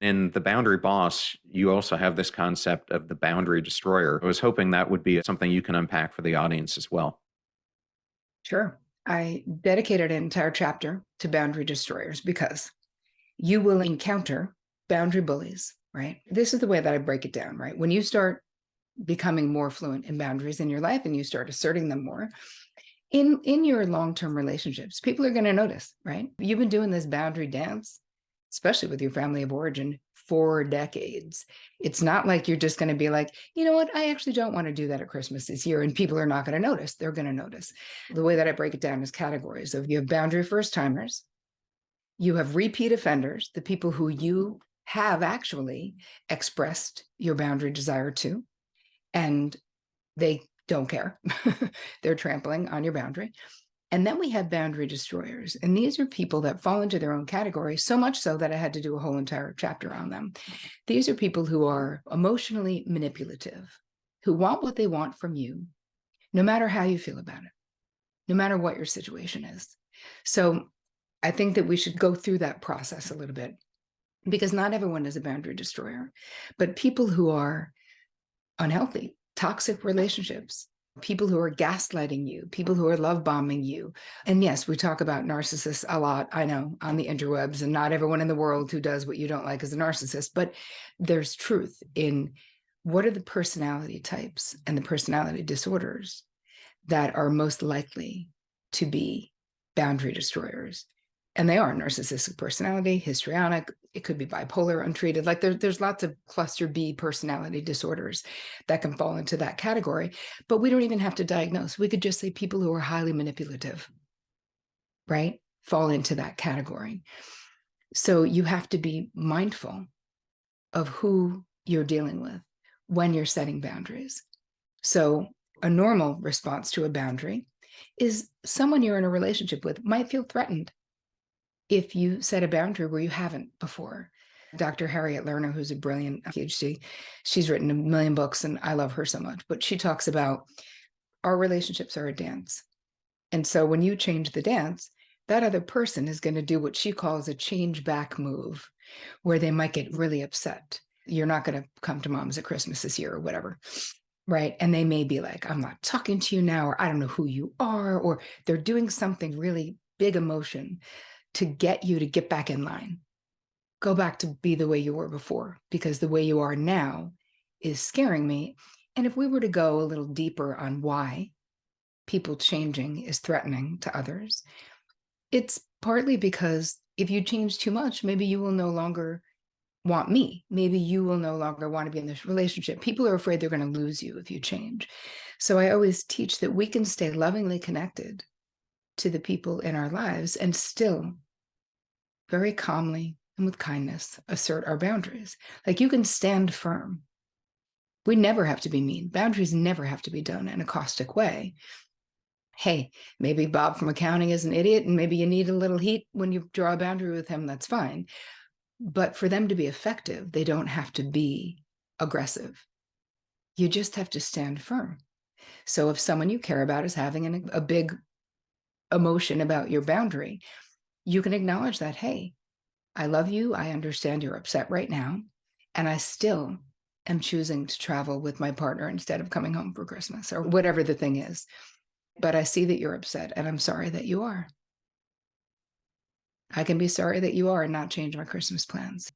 In The Boundary Boss, you also have this concept of the boundary destroyer. I was hoping that would be something you can unpack for the audience as well. Sure. I dedicated an entire chapter to boundary destroyers because you will encounter boundary bullies, right? This is the way that I break it down, right? When you start becoming more fluent in boundaries in your life and you start asserting them more in your long-term relationships, people are going to notice, right? You've been doing this boundary dance, especially with your family of origin, for decades. It's not like you're just going to be like, you know what, I actually don't want to do that at Christmas this year, and people are not going to notice. They're going to notice. The way that I break it down is categories of: you have boundary first timers, you have repeat offenders, the people who you have actually expressed your boundary desire to, and they don't care. They're trampling on your boundary. And then we have boundary destroyers. And these are people that fall into their own category, so much so that I had to do a whole entire chapter on them. These are people who are emotionally manipulative, who want what they want from you, no matter how you feel about it, no matter what your situation is. So I think that we should go through that process a little bit, because not everyone is a boundary destroyer, but people who are unhealthy, toxic relationships, people who are gaslighting you, people who are love bombing you. And yes, we talk about narcissists a lot, I know, on the interwebs, and not everyone in the world who does what you don't like is a narcissist, but there's truth in what are the personality types and the personality disorders that are most likely to be boundary destroyers. And they are narcissistic personality, histrionic, it could be bipolar, untreated. Like there's lots of cluster B personality disorders that can fall into that category. But we don't even have to diagnose. We could just say people who are highly manipulative, right, fall into that category. So you have to be mindful of who you're dealing with when you're setting boundaries. So a normal response to a boundary is someone you're in a relationship with might feel threatened if you set a boundary where you haven't before. Dr. Harriet Lerner, who's a brilliant PhD, she's written a million books and I love her so much, but she talks about our relationships are a dance. And so when you change the dance, that other person is going to do what she calls a change back move, where they might get really upset. You're not going to come to mom's at Christmas this year or whatever. Right. And they may be like, I'm not talking to you now, or I don't know who you are, or they're doing something really big emotion to get you to get back in line. Go back to be the way you were before, because the way you are now is scaring me. And if we were to go a little deeper on why people changing is threatening to others, it's partly because if you change too much, maybe you will no longer want me. Maybe you will no longer want to be in this relationship. People are afraid they're going to lose you if you change. So I always teach that we can stay lovingly connected to the people in our lives and still very calmly and with kindness assert our boundaries. Like, you can stand firm. We never have to be mean. Boundaries never have to be done in a caustic way. Hey, maybe Bob from accounting is an idiot and maybe you need a little heat when you draw a boundary with him. That's fine. But for them to be effective, they don't have to be aggressive. You just have to stand firm. So if someone you care about is having a big emotion about your boundary, you can acknowledge that, hey, I love you. I understand you're upset right now. And I still am choosing to travel with my partner instead of coming home for Christmas or whatever the thing is. But I see that you're upset and I'm sorry that you are. I can be sorry that you are and not change my Christmas plans.